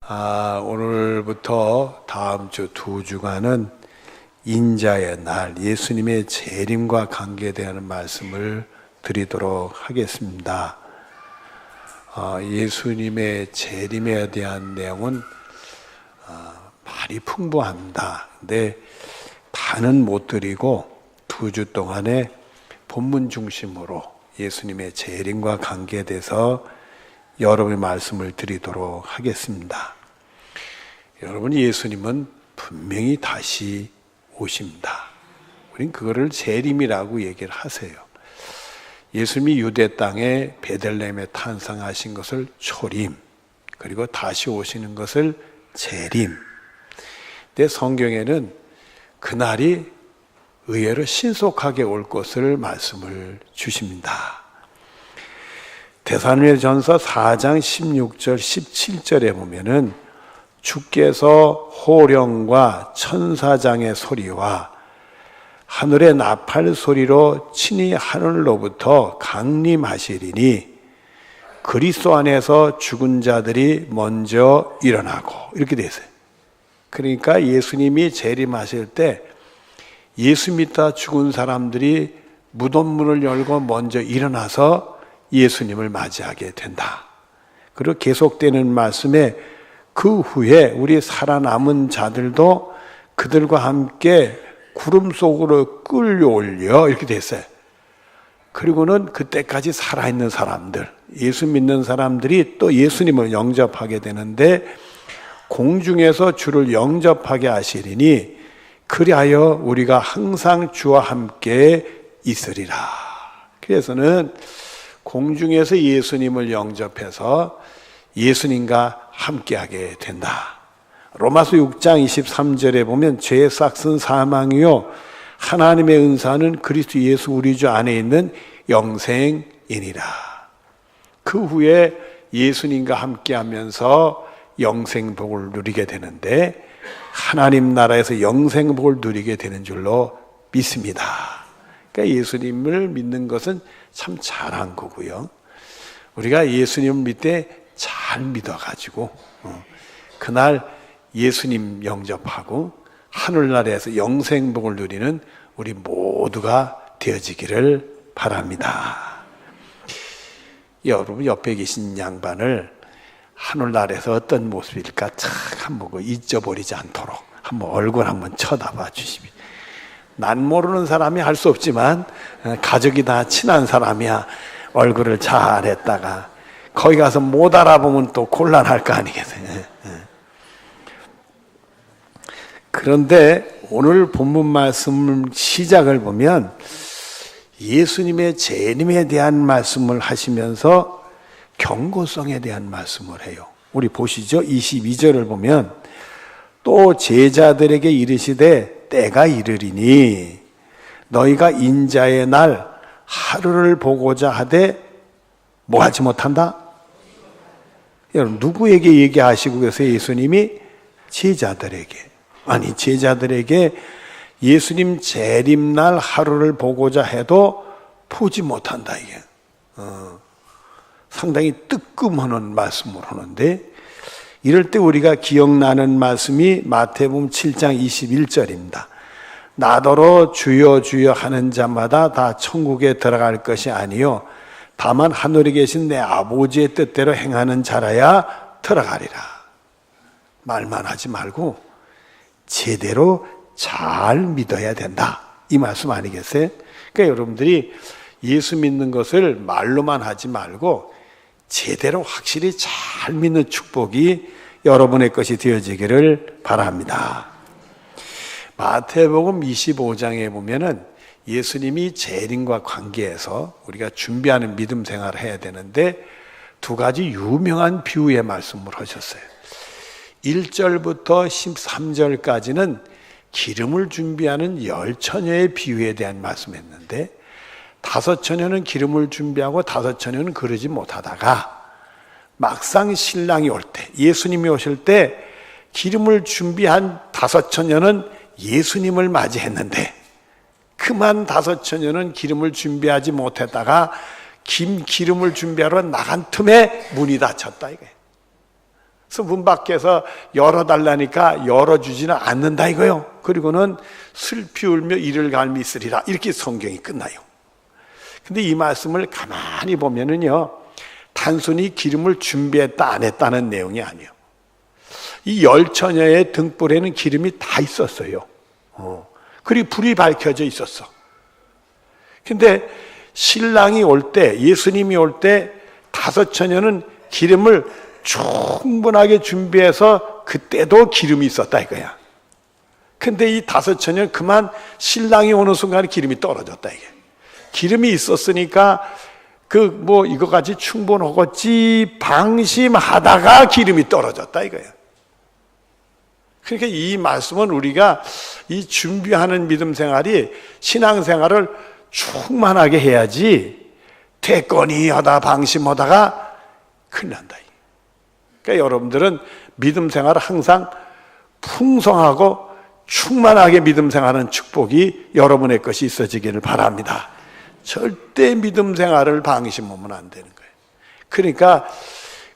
오늘부터 다음 주 2주간은 인자의 날, 예수님의 재림과 관계되는 말씀을 드리도록 하겠습니다. 예수님의 재림에 대한 내용은 많이 풍부합니다. 근데 다는 못 드리고 2주 동안에 본문 중심으로 예수님의 재림과 관계돼서 여러분의 말씀을 드리도록 하겠습니다. 여러분, 예수님은 분명히 다시 오십니다. 우린 그거를 재림이라고 얘기를 하세요. 예수님이 유대 땅에 베들레헴에 탄생하신 것을 초림, 그리고 다시 오시는 것을 재림. 근데 성경에는 그날이 의외로 신속하게 올 것을 말씀을 주십니다. 데살로니가전서 4장 16절 17절에 보면은 주께서 호령과 천사장의 소리와 하늘의 나팔 소리로 친히 하늘로부터 강림하시리니 그리스도 안에서 죽은 자들이 먼저 일어나고, 이렇게 되어 있어요. 그러니까 예수님이 재림하실 때 예수 믿다 죽은 사람들이 무덤 문을 열고 먼저 일어나서 예수님을 맞이하게 된다. 그리고 계속되는 말씀에 그 후에 우리 살아남은 자들도 그들과 함께 구름 속으로 끌려올려, 이렇게 됐어요. 그리고는 그때까지 살아있는 사람들, 예수 믿는 사람들이 또 예수님을 영접하게 되는데 공중에서 주를 영접하게 하시리니 그리하여 우리가 항상 주와 함께 있으리라. 그래서는 공중에서 예수님을 영접해서 예수님과 함께하게 된다. 로마서 6장 23절에 보면 죄의 싹은 사망이요 하나님의 은사는 그리스도 예수 우리 주 안에 있는 영생이니라. 그 후에 예수님과 함께하면서 영생복을 누리게 되는데 하나님 나라에서 영생복을 누리게 되는 줄로 믿습니다. 그러니까 예수님을 믿는 것은 참 잘한 거고요. 우리가 예수님을 믿되 잘 믿어가지고 그날 예수님 영접하고 하늘나라에서 영생복을 누리는 우리 모두가 되어지기를 바랍니다. 여러분, 옆에 계신 양반을 하늘나라에서 어떤 모습일까 참 한번 잊어버리지 않도록 한번 얼굴 한번 쳐다봐 주시면, 난 모르는 사람이 할 수 없지만 가족이 다 친한 사람이야 얼굴을 잘했다가 거기 가서 못 알아보면 또 곤란할 거 아니겠어요. 그런데 오늘 본문 말씀 시작을 보면 예수님의 재림에 대한 말씀을 하시면서 경고성에 대한 말씀을 해요. 우리 보시죠. 22절을 보면 또 제자들에게 이르시되 때가 이르리니 너희가 인자의 날 하루를 보고자 하되 뭐 하지 못한다? 여러분, 누구에게 얘기하시고 계세요? 예수님이 제자들에게. 아니, 제자들에게 예수님 재림날 하루를 보고자 해도 보지 못한다, 이게. 상당히 뜨끔하는 말씀을 하는데, 이럴 때 우리가 기억나는 말씀이 마태복음 7장 21절입니다. 나더러 주여 주여 하는 자마다 다 천국에 들어갈 것이 아니요 다만 하늘에 계신 내 아버지의 뜻대로 행하는 자라야 들어가리라. 말만 하지 말고 제대로 잘 믿어야 된다, 이 말씀 아니겠어요? 그러니까 여러분들이 예수 믿는 것을 말로만 하지 말고 제대로 확실히 잘 믿는 축복이 여러분의 것이 되어지기를 바랍니다. 마태복음 25장에 보면은 예수님이 재림과 관계해서 우리가 준비하는 믿음 생활을 해야 되는데 두 가지 유명한 비유의 말씀을 하셨어요. 1절부터 13절까지는 기름을 준비하는 10처녀의 비유에 대한 말씀했는데 5처녀는 기름을 준비하고 5처녀는 그러지 못하다가 막상 신랑이 올 때, 예수님이 오실 때 기름을 준비한 5처녀는 예수님을 맞이했는데 그만 5처녀는 기름을 준비하지 못했다가 기름을 준비하러 나간 틈에 문이 닫혔다, 이거예요. 그래서 문 밖에서 열어달라니까 열어주지는 않는다 이거요. 그리고는 슬피 울며 이를 갈미 있으리라. 이렇게 성경이 끝나요. 근데 이 말씀을 가만히 보면은요, 단순히 기름을 준비했다 안 했다는 내용이 아니에요. 이 열 처녀의 등불에는 기름이 다 있었어요. 그리고 불이 밝혀져 있었어. 근데 신랑이 올 때, 예수님이 올 때 다섯 처녀는 기름을 충분하게 준비해서 그때도 기름이 있었다 이거야. 근데 이 다섯 처녀는 그만 신랑이 오는 순간에 기름이 떨어졌다 이게. 기름이 있었으니까 이거까지 충분하겠지 방심하다가 기름이 떨어졌다 이거야. 그러니까 이 말씀은 우리가 이 준비하는 믿음 생활이 신앙 생활을 충만하게 해야지 됐거니 하다 방심하다가 큰일 난다. 그러니까 여러분들은 믿음 생활을 항상 풍성하고 충만하게 믿음 생활하는 축복이 여러분의 것이 있어지기를 바랍니다. 절대 믿음 생활을 방심하면 안 되는 거예요. 그러니까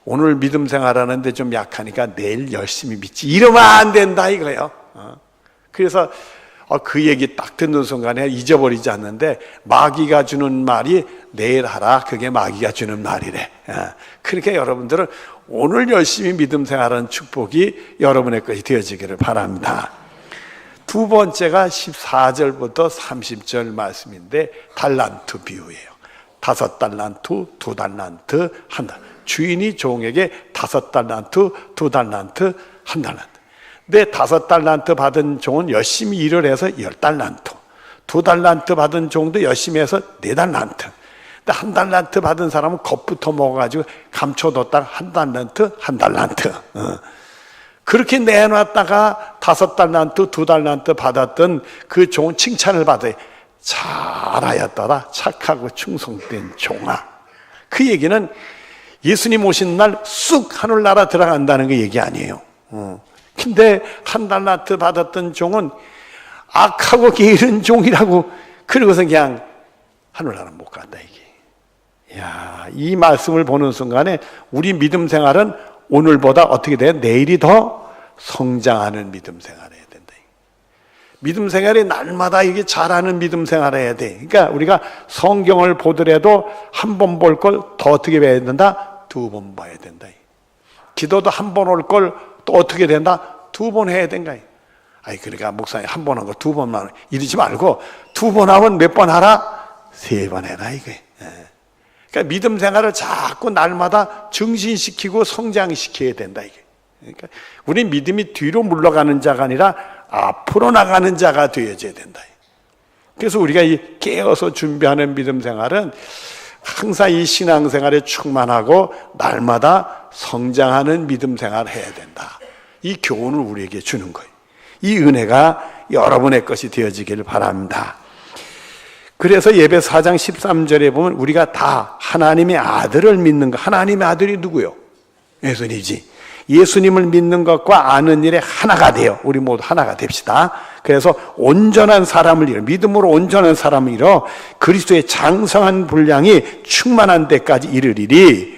오늘 믿음 생활하는데 좀 약하니까 내일 열심히 믿지 이러면 안 된다 이거예요. 그래서 그 얘기 딱 듣는 순간에 잊어버리지 않는데 마귀가 주는 말이 내일 하라 그게 마귀가 주는 말이래. 그러니까 여러분들은 오늘 열심히 믿음 생활하는 축복이 여러분의 것이 되어지기를 바랍니다. 두 번째가 14절부터 30절 말씀인데 달란트 비유예요. 5달란트, 2달란트, 1달란트. 주인이 종에게 5달란트, 2달란트, 1달란트. 근데 5달란트 받은 종은 열심히 일을 해서 10달란트, 2달란트 받은 종도 열심히 해서 4달란트. 근데 1달란트 받은 사람은 겁부터 먹어가지고 감춰뒀다가 1달란트, 1달란트. 그렇게 내놨다가 5달란트, 2달란트 받았던 그 종은 칭찬을 받아요. 잘하였더라, 착하고 충성된 종아. 그 얘기는 예수님 오신 날 쑥 하늘나라 들어간다는 그 얘기 아니에요. 근데 1달란트 받았던 종은 악하고 게으른 종이라고 그러고서 그냥 하늘나라 못 간다 이게. 야, 이 말씀을 보는 순간에 우리 믿음 생활은 오늘보다 어떻게 돼요? 내일이 더 성장하는 믿음 생활을 해야 된다. 믿음 생활이 날마다 이게 잘하는 믿음 생활을 해야 돼. 그러니까 우리가 성경을 보더라도 한 번 볼 걸 더 어떻게 봐야 된다? 2번 봐야 된다. 기도도 한 번 올 걸 또 어떻게 된다? 2번 해야 된다. 그러니까 목사님 한 번 한 거 2번만 이러지 말고 2번 하면 몇 번 하라? 3번 해라 이게. 그러니까 믿음 생활을 자꾸 날마다 증진시키고 성장시켜야 된다 이게. 그러니까 우리 믿음이 뒤로 물러가는 자가 아니라 앞으로 나가는 자가 되어져야 된다. 그래서 우리가 이 깨어서 준비하는 믿음 생활은 항상 이 신앙 생활에 충만하고 날마다 성장하는 믿음 생활을 해야 된다. 이 교훈을 우리에게 주는 거예요. 이 은혜가 여러분의 것이 되어지기를 바랍니다. 그래서 예배 4장 13절에 보면 우리가 다 하나님의 아들을 믿는 것. 하나님의 아들이 누구요? 예수님이지. 예수님을 믿는 것과 아는 일에 하나가 돼요. 우리 모두 하나가 됩시다. 그래서 온전한 사람을 이뤄, 믿음으로 온전한 사람을 이뤄 그리스도의 장성한 분량이 충만한 데까지 이르리리.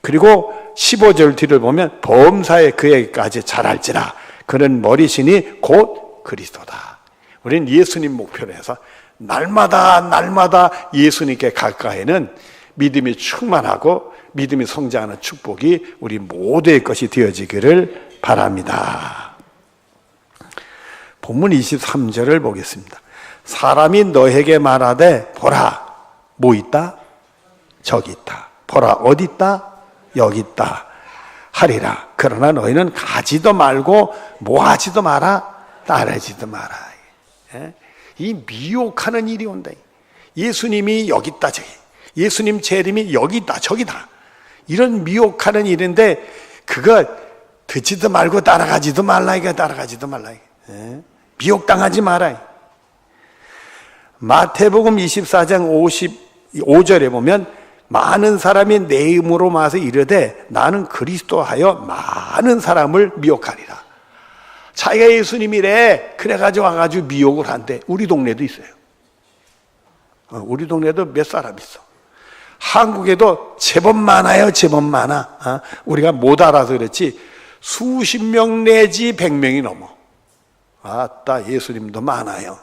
그리고 15절 뒤를 보면 범사에 그에게까지 자랄지라. 그는 머리시니 곧 그리스도다. 우리는 예수님 목표로 해서 날마다 예수님께 가까이는 믿음이 충만하고 믿음이 성장하는 축복이 우리 모두의 것이 되어지기를 바랍니다. 본문 23절을 보겠습니다. 사람이 너에게 말하되 보라, 뭐 있다? 저기 있다. 보라, 어디 있다? 여기 있다 하리라. 그러나 너희는 가지도 말고 뭐하지도 마라, 따르지도 마라. 이 미혹하는 일이 온다. 예수님이 여기 있다 저기, 예수님 재림이 여기 있다 저기다, 이런 미혹하는 일인데 그거 듣지도 말고 따라가지도 말라. 이거 따라가지도 말라. 미혹당하지 마라. 마태복음 24장 55절에 보면 많은 사람이 내 이름으로 와서 이르되 나는 그리스도하여 많은 사람을 미혹하리라. 자기가 예수님이래 그래가지고 와가지고 미혹을 한대. 우리 동네도 있어요. 우리 동네도 몇 사람 있어. 한국에도 제법 많아요. 제법 많아. 우리가 못 알아서 그렇지 수십 명 내지 100명이 넘어. 아따, 예수님도 많아요.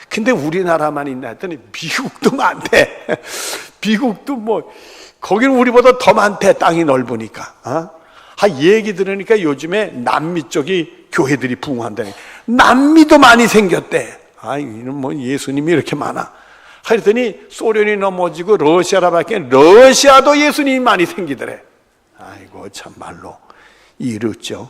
근데 우리나라만 있나 했더니 미국도 많대. 미국도 뭐 거기는 우리보다 더 많대. 땅이 넓으니까. 얘기 들으니까 요즘에 남미 쪽이 교회들이 부흥한다니. 남미도 많이 생겼대. 이는 뭐 예수님이 이렇게 많아. 그랬더니 소련이 넘어지고 러시아라밖에 러시아도 예수님이 많이 생기더래. 아이고 참말로 이렇죠.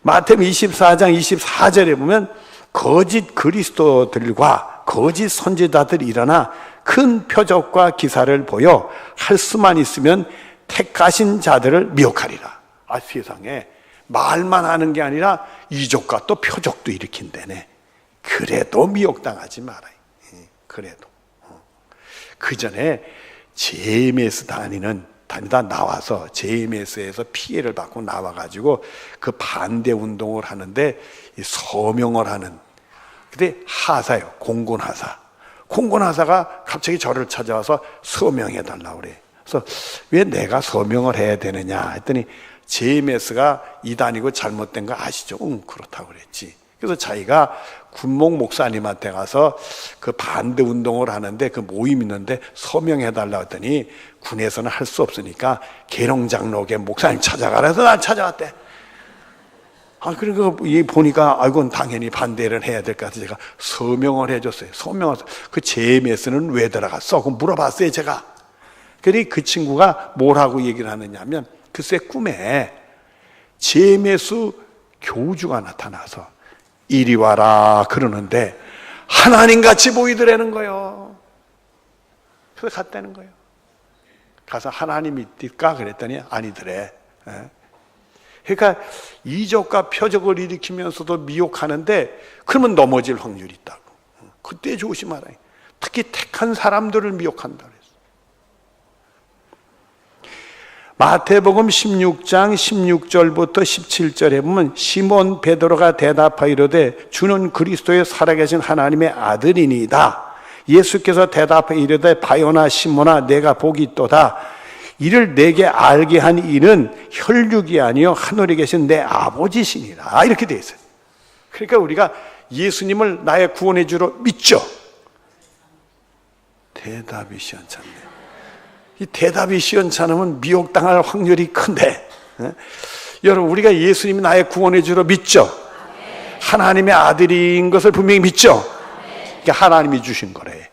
마태복음 24장 24절에 보면 거짓 그리스도들과 거짓 선지자들이 일어나 큰 표적과 기사를 보여 할 수만 있으면 택하신 자들을 미혹하리라. 세상에 말만 하는 게 아니라 이적과 또 표적도 일으킨다네. 그래도 미혹당하지 말아요. 그래도 그 전에 JMS 다니다 나와서 JMS에서 피해를 받고 나와가지고 그 반대 운동을 하는데 서명을 하는, 근데 하사요, 공군하사가 갑자기 저를 찾아와서 서명해 달라고 그래. 그래서 왜 내가 서명을 해야 되느냐 했더니 JMS가 이단이고 잘못된 거 아시죠? 그렇다고 그랬지. 그래서 자기가 군목 목사님한테 가서 그 반대 운동을 하는데 그 모임 있는데 서명해 달라고 했더니 군에서는 할 수 없으니까 계룡장로계 목사님 찾아가라 해서 날 찾아왔대. 그러니까 보니까 이건 당연히 반대를 해야 될 것 같아서 제가 서명을 해줬어요. 그 JMS는 왜 들어갔어? 그거 물어봤어요 제가. 그러니 그 친구가 뭐라고 얘기를 하느냐 하면 글쎄 꿈에 JMS 교주가 나타나서 이리 와라 그러는데 하나님같이 보이더라는 거예요. 그래서 갔다는 거예요. 가서 하나님 믿을까 그랬더니 아니더래. 그러니까 이적과 표적을 일으키면서도 미혹하는데 그러면 넘어질 확률이 있다고. 그때 조심하라. 특히 택한 사람들을 미혹한다 그랬어. 마태복음 16장 16절부터 17절에 보면 시몬 베드로가 대답하여 이르되 주는 그리스도의 살아계신 하나님의 아들이니이다. 예수께서 대답하여 이르되 바요나 시몬아 내가 복이 있도다. 이를 내게 알게 한 이는 혈육이 아니요 하늘에 계신 내 아버지시니라. 이렇게 되어 있어요. 그러니까 우리가 예수님을 나의 구원의 주로 믿죠. 대답이 시원찮네. 이 대답이 시원찮으면 미혹당할 확률이 큰데, 여러분 우리가 예수님이 나의 구원의 주로 믿죠. 하나님의 아들인 것을 분명히 믿죠. 그러니까 하나님이 주신 거래.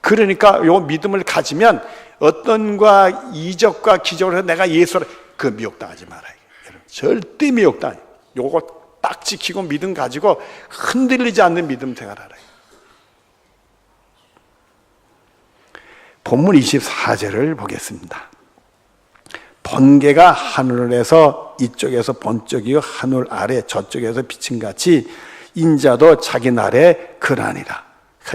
그러니까 요 믿음을 가지면 어떤과 이적과 기적을 해서 내가 예수를 그 미혹당하지 말아요. 절대 미혹당. 요거 딱 지키고 믿음 가지고 흔들리지 않는 믿음 생활하라. 본문 24절을 보겠습니다. 번개가 하늘에서 이쪽에서 번쩍이고 하늘 아래 저쪽에서 비친 같이 인자도 자기 날에 그러하니라.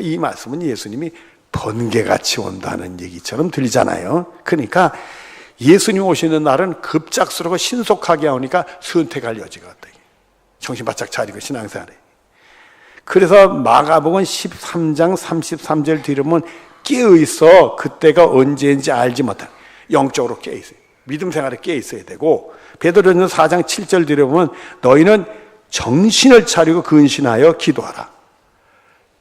이 말씀은 예수님이 번개같이 온다는 얘기처럼 들리잖아요. 그러니까 예수님 오시는 날은 급작스럽고 신속하게 오니까 선택할 여지가 없다. 정신 바짝 차리고 신앙생활에. 그래서 마가복음 13장 33절 뒤로 보면 깨어있어. 그때가 언제인지 알지 못한 영적으로 깨어있어요. 믿음 생활에 깨어있어야 되고, 베드로전서 4장 7절 뒤로 보면 너희는 정신을 차리고 근신하여 기도하라.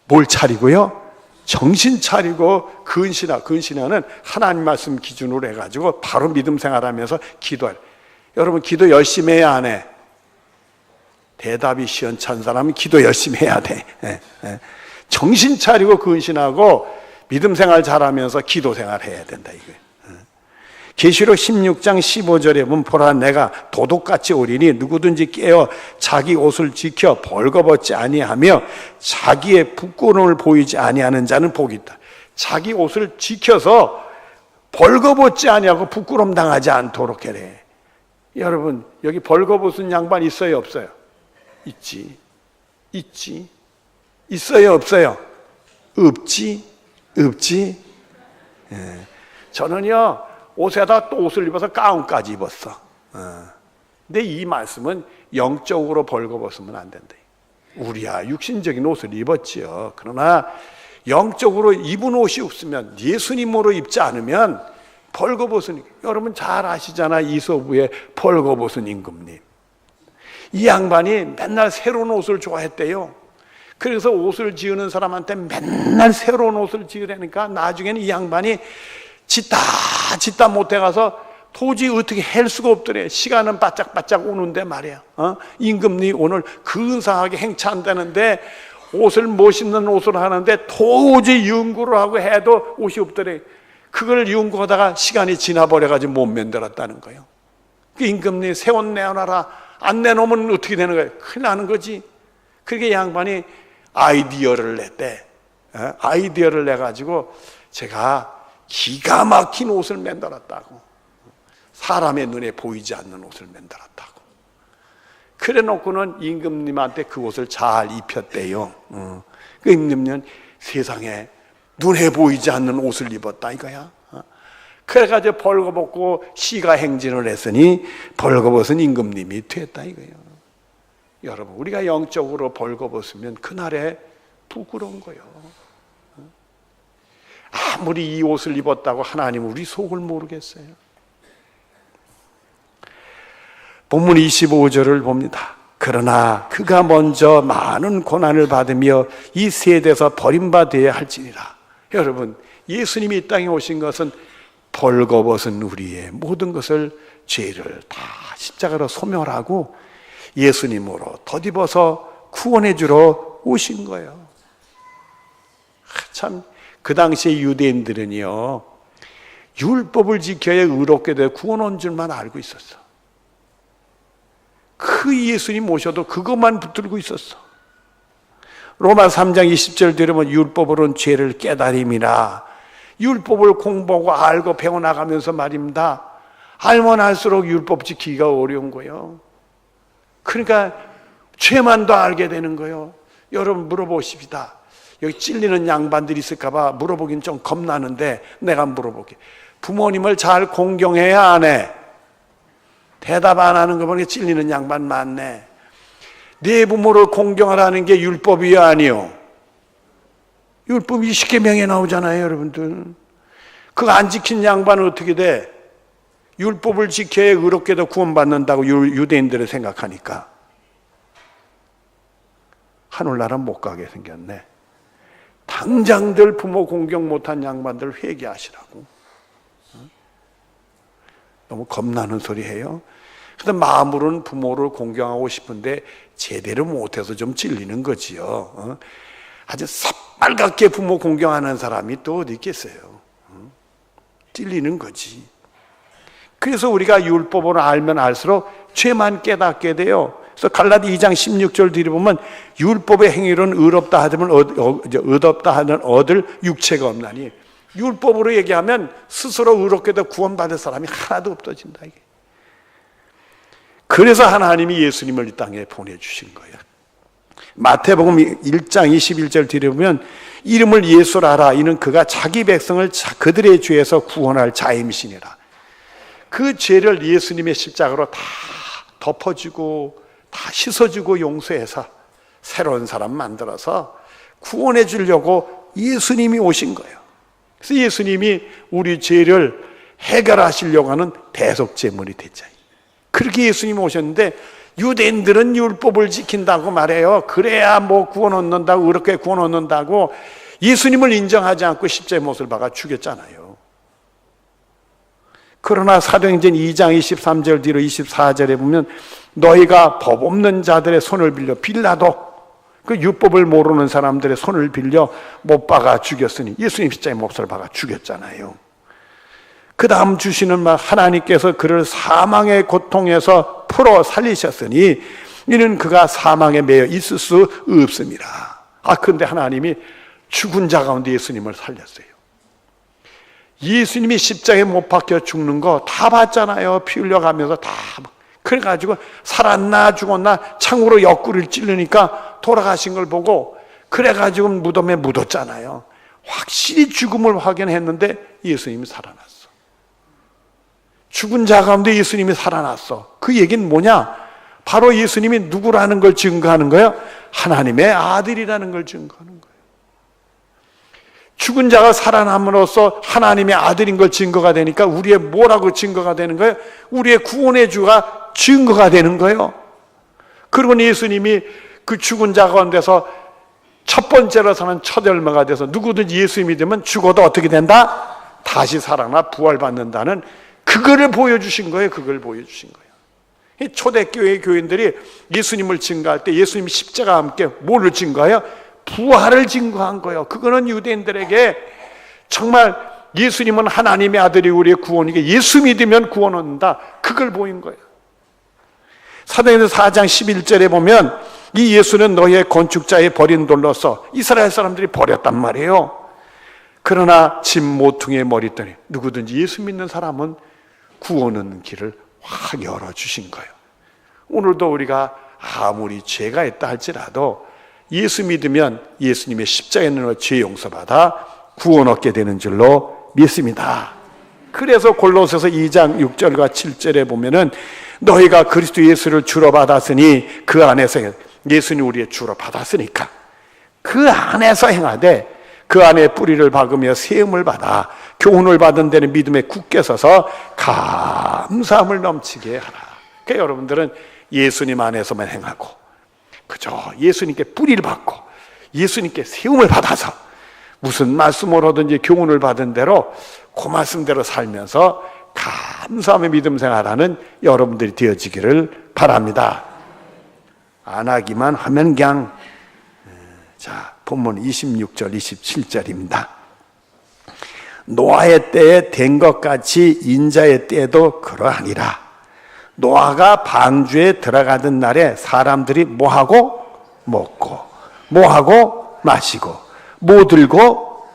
뭘 차리고요? 정신 차리고 근신하는 하나님 말씀 기준으로 해가지고 바로 믿음 생활하면서 기도하라. 여러분 기도 열심히 해야 안 해? 대답이 시원찬 사람은 기도 열심히 해야 돼. 정신 차리고 근신하고 믿음 생활 잘하면서 기도 생활 해야 된다 이거예요. 계시록 16장 15절에 보면 보라 내가 도둑같이 오리니 누구든지 깨어 자기 옷을 지켜 벌거벗지 아니하며 자기의 부끄러움을 보이지 아니하는 자는 복이 있다. 자기 옷을 지켜서 벌거벗지 아니하고 부끄러움 당하지 않도록 해래. 여러분 여기 벌거벗은 양반 있어요 없어요? 있지. 있어요 없어요? 없지. 저는요 옷에다 또 옷을 입어서 가운까지 입었어. 근데 이 말씀은 영적으로 벌거벗으면 안 된다. 우리야 육신적인 옷을 입었지요. 그러나 영적으로 입은 옷이 없으면 예수님으로 입지 않으면 벌거벗은, 여러분 잘 아시잖아. 이소부의 벌거벗은 임금님. 이 양반이 맨날 새로운 옷을 좋아했대요. 그래서 옷을 지으는 사람한테 맨날 새로운 옷을 지으라니까 나중에는 이 양반이 짓다 못해가서 도저히 어떻게 할 수가 없더래. 시간은 바짝바짝 오는데 말이야. 임금님 오늘 근사하게 행차한다는데 옷을 멋있는 옷을 하는데 도저히 연구를 하고 해도 옷이 없더래. 그걸 연구하다가 시간이 지나버려가지고 못 만들었다는 거예요. 그 임금님 새 옷 내놔라. 안 내놓으면 어떻게 되는 거예요? 큰일 나는 거지. 그렇게 양반이 아이디어를 냈대. 아이디어를 내가지고 제가 기가 막힌 옷을 만들었다고. 사람의 눈에 보이지 않는 옷을 만들었다고. 그래 놓고는 임금님한테 그 옷을 잘 입혔대요. 그 임금님은 세상에 눈에 보이지 않는 옷을 입었다 이거야. 그래가지고 벌거벗고 시가 행진을 했으니 벌거벗은 임금님이 됐다 이거예요. 여러분 우리가 영적으로 벌거벗으면 그날에 부끄러운 거예요. 아무리 이 옷을 입었다고 하나님은 우리 속을 모르겠어요. 본문 25절을 봅니다. 그러나 그가 먼저 많은 고난을 받으며 이 세대에서 버림받아야 할지니라. 여러분 예수님이 이 땅에 오신 것은 벌거벗은 우리의 모든 것을 죄를 다 십자가로 소멸하고 예수님으로 덧입어서 구원해 주러 오신 거예요. 참 그 당시에 유대인들은요 율법을 지켜야 의롭게 돼 구원 온 줄만 알고 있었어. 그 예수님 모셔도 그것만 붙들고 있었어. 로마 3장 20절 들으면 율법으로는 죄를 깨달음이라. 율법을 공부하고 알고 배워나가면서 말입니다. 알면 알수록 율법 지키기가 어려운 거예요. 그러니까 죄만 더 알게 되는 거예요. 여러분 물어보십시다. 여기 찔리는 양반들이 있을까 봐 물어보긴 좀 겁나는데 내가 물어볼게. 부모님을 잘 공경해야 안 해? 대답 안 하는 거 보니까 찔리는 양반 많네. 네 부모를 공경하라는 게 율법이요 아니요? 율법이 십계명에 나오잖아요 여러분들. 그거 안 지킨 양반은 어떻게 돼? 율법을 지켜야 의롭게도 구원받는다고 유대인들을 생각하니까 하늘나라 못 가게 생겼네. 당장들 부모 공경 못한 양반들 회개하시라고. 너무 겁나는 소리 해요. 근데 마음으로는 부모를 공경하고 싶은데 제대로 못해서 좀 찔리는 거지요. 아주 새빨갛게 부모 공경하는 사람이 또 어디 있겠어요. 찔리는 거지. 그래서 우리가 율법을 알면 알수록 죄만 깨닫게 돼요. 그래서 갈라디 2장 16절 뒤에 보면 율법의 행위로는 의롭다 하면 의롭다 하는 얻을 육체가 없나니. 율법으로 얘기하면 스스로 의롭게도 구원받을 사람이 하나도 없어진다. 이게. 그래서 하나님이 예수님을 이 땅에 보내주신 거예요. 마태복음 1장 21절 뒤에 보면 이름을 예수라라. 이는 그가 자기 백성을 그들의 죄에서 구원할 자임이시니라. 그 죄를 예수님의 십자가로 다 덮어주고 다 씻어주고 용서해서 새로운 사람 만들어서 구원해 주려고 예수님이 오신 거예요. 그래서 예수님이 우리 죄를 해결하시려고 하는 대속제물이 됐죠. 그렇게 예수님이 오셨는데 유대인들은 율법을 지킨다고 말해요. 그래야 뭐 구원 얻는다고, 의롭게 구원 얻는다고 예수님을 인정하지 않고 십자가에 못을 박아 죽였잖아요. 그러나 사도행전 2장 23절 뒤로 24절에 보면 너희가 법 없는 자들의 손을 빌려 빌라도 그 율법을 모르는 사람들의 손을 빌려 못 박아 죽였으니 예수님 십자가에 못을 박아 죽였잖아요. 그 다음 주시는 말 하나님께서 그를 사망의 고통에서 풀어 살리셨으니 이는 그가 사망에 매여 있을 수 없습니다. 그런데 하나님이 죽은 자 가운데 예수님을 살렸어요. 예수님이 십자가에 못 박혀 죽는 거 다 봤잖아요. 피 흘려가면서 다. 그래가지고 살았나 죽었나 창으로 옆구리를 찌르니까 돌아가신 걸 보고 그래가지고 무덤에 묻었잖아요. 확실히 죽음을 확인했는데 예수님이 살아났어. 죽은 자 가운데 예수님이 살아났어. 그 얘기는 뭐냐? 바로 예수님이 누구라는 걸 증거하는 거예요. 하나님의 아들이라는 걸 증거하는 거예요. 죽은 자가 살아남으로써 하나님의 아들인 걸 증거가 되니까 우리의 뭐라고 증거가 되는 거예요? 우리의 구원의 주가 증거가 되는 거예요. 그리고 예수님이 그 죽은 자 가운데서 첫 번째로 사는 첫 열매가 돼서 누구든지 예수 믿으면 죽어도 어떻게 된다? 다시 살아나 부활받는다는 그거를 보여주신 거예요. 그걸 보여주신 거예요. 초대교회 교인들이 예수님을 증거할 때 예수님이 십자가와 함께 뭐를 증거해요? 부활을 증거한 거예요. 그거는 유대인들에게 정말 예수님은 하나님의 아들이 우리의 구원이게 예수 믿으면 구원 얻는다. 그걸 보인 거예요. 사도행전 4장 11절에 보면 이 예수는 너희의 건축자의 버린 돌로서 이스라엘 사람들이 버렸단 말이에요. 그러나 집 모퉁이의 머리털이 누구든지 예수 믿는 사람은 구원 얻는 길을 확 열어주신 거예요. 오늘도 우리가 아무리 죄가 있다 할지라도 예수 믿으면 예수님의 십자가에 있는 죄 용서받아 구원 얻게 되는 줄로 믿습니다. 그래서 골로새서 2장 6절과 7절에 보면은 너희가 그리스도 예수를 주로 받았으니 그 안에서 예수님 우리의 주로 받았으니까 그 안에서 행하되 그 안에 뿌리를 박으며 세움을 받아 교훈을 받은 데는 믿음에 굳게 서서 감사함을 넘치게 하라. 그러니까 여러분들은 예수님 안에서만 행하고 그저 예수님께 뿌리를 받고 예수님께 세움을 받아서 무슨 말씀을 하든지 교훈을 받은 대로 그 말씀대로 살면서 감사함의 믿음 생활하는 여러분들이 되어지기를 바랍니다. 안 하기만 하면 그냥. 자, 본문 26절 27절입니다. 노아의 때에 된 것 같이 인자의 때도 그러하니라. 노아가 방주에 들어가던 날에 사람들이 뭐하고 먹고 뭐하고 마시고 뭐 들고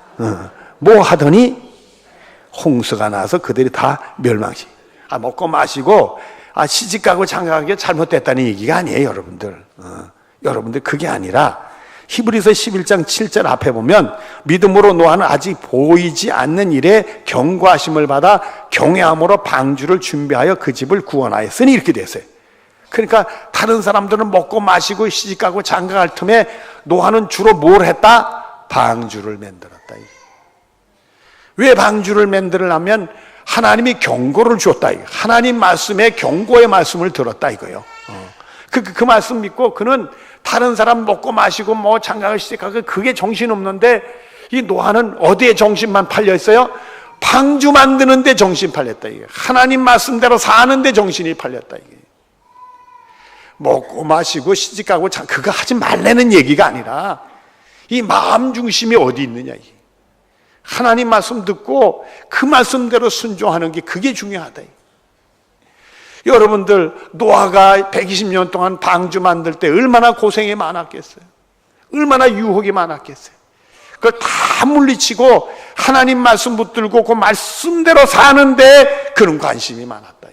뭐 하더니 홍수가 나서 그들이 다 멸망시. 먹고 마시고 시집가고 장가간 게 잘못됐다는 얘기가 아니에요, 여러분들. 여러분들 그게 아니라 히브리서 11장 7절 앞에 보면 믿음으로 노아는 아직 보이지 않는 일에 경고하심을 받아 경외함으로 방주를 준비하여 그 집을 구원하였으니 이렇게 됐어요. 그러니까 다른 사람들은 먹고 마시고 시집가고 장가갈 틈에 노아는 주로 뭘 했다? 방주를 만들었다. 왜 방주를 만들려면 하나님이 경고를 줬다. 하나님 말씀에 경고의 말씀을 들었다 이거예요. 그 말씀 믿고 그는 다른 사람 먹고 마시고 뭐 장가를 시작하고 그게 정신없는데 이 노아는 어디에 정신만 팔려 있어요? 방주 만드는 데 정신 팔렸다 이게. 하나님 말씀대로 사는 데 정신이 팔렸다 이게. 먹고 마시고 시집가고 그거 하지 말라는 얘기가 아니라 이 마음 중심이 어디 있느냐 이게. 하나님 말씀 듣고 그 말씀대로 순종하는 게 그게 중요하다. 여러분들 노아가 120년 동안 방주 만들 때 얼마나 고생이 많았겠어요. 얼마나 유혹이 많았겠어요. 그걸 다 물리치고 하나님 말씀 붙들고 그 말씀대로 사는데 그런 관심이 많았다.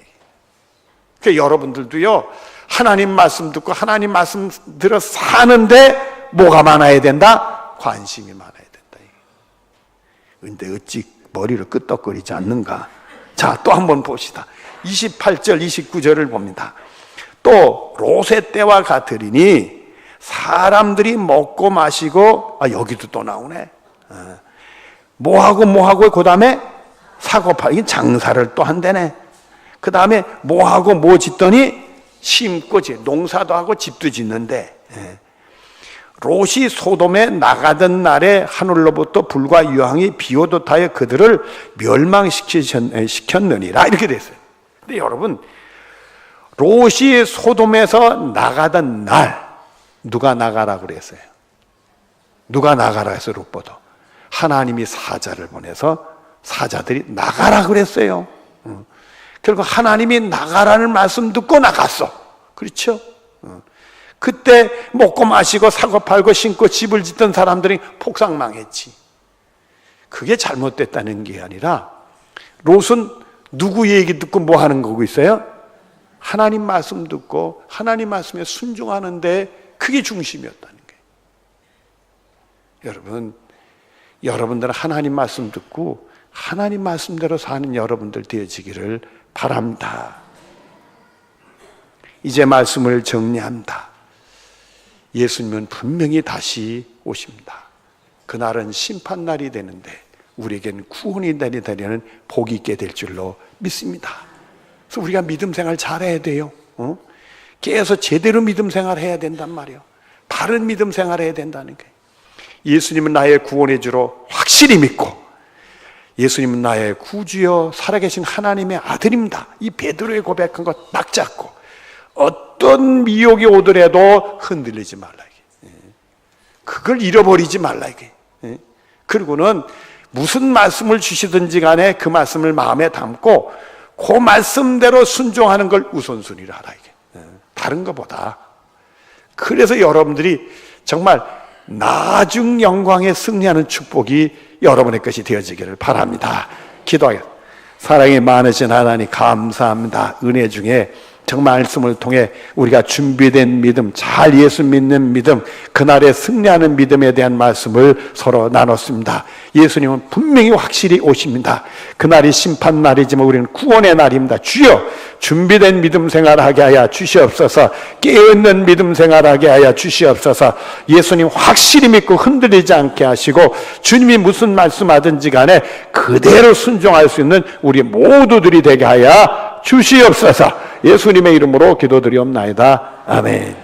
그러니까 여러분들도요 하나님 말씀 듣고 하나님 말씀 들어 사는데 뭐가 많아야 된다? 관심이 많아야 된다. 근데 어찌 머리를 끄떡거리지 않는가? 자, 또 한번 봅시다. 28절 29절을 봅니다. 또 롯의 때와 같으리니 사람들이 먹고 마시고 여기도 또 나오네. 뭐하고 그 다음에 사고팔 장사를 또 한다네. 그 다음에 뭐하고 뭐 짓더니 심고 농사도 하고 집도 짓는데 롯이 소돔에 나가던 날에 하늘로부터 불과 유황이 비오듯 하여 그들을 멸망시켰느니라 이렇게 됐어요. 근데 여러분 롯이 소돔에서 나가던 날 누가 나가라 그랬어요? 누가 나가라 해서 롯보다 하나님이 사자를 보내서 사자들이 나가라 그랬어요. 결국 하나님이 나가라는 말씀 듣고 나갔어. 그렇죠? 그때 먹고 마시고 사고 팔고 신고 집을 짓던 사람들이 폭삭망했지. 그게 잘못됐다는 게 아니라 롯은 누구 얘기 듣고 뭐 하는 거고 있어요? 하나님 말씀 듣고 하나님 말씀에 순종하는데 그게 중심이었다는 거예요. 여러분들은 하나님 말씀 듣고 하나님 말씀대로 사는 여러분들 되어지기를 바랍니다. 이제 말씀을 정리합니다. 예수님은 분명히 다시 오십니다. 그날은 심판날이 되는데 우리에겐 구원이 되는 복이 있게 될 줄로 믿습니다. 그래서 우리가 믿음 생활 잘해야 돼요. 계속 제대로 믿음 생활 해야 된단 말이에요. 바른 믿음 생활 해야 된다는 거예요. 예수님은 나의 구원의 주로 확실히 믿고 예수님은 나의 구주여 살아계신 하나님의 아들입니다. 이 베드로의 고백한 것 딱 잡고 어떤 미혹이 오더라도 흔들리지 말라. 그걸 잃어버리지 말라. 그리고는 무슨 말씀을 주시든지 간에 그 말씀을 마음에 담고 그 말씀대로 순종하는 걸 우선순위로 하라. 다른 것보다. 그래서 여러분들이 정말 나중 영광에 승리하는 축복이 여러분의 것이 되어지기를 바랍니다. 기도하겠습니다. 사랑이 많으신 하나님 감사합니다. 은혜 중에 정말 말씀을 통해 우리가 준비된 믿음, 잘 예수 믿는 믿음, 그날에 승리하는 믿음에 대한 말씀을 서로 나눴습니다. 예수님은 분명히 확실히 오십니다. 그날이 심판날이지만 우리는 구원의 날입니다. 주여 준비된 믿음 생활하게 하여 주시옵소서. 깨어있는 믿음 생활하게 하여 주시옵소서. 예수님 확실히 믿고 흔들리지 않게 하시고 주님이 무슨 말씀하든지 간에 그대로 순종할 수 있는 우리 모두들이 되게 하여 주시옵소서. 예수님의 이름으로 기도드리옵나이다. 아멘.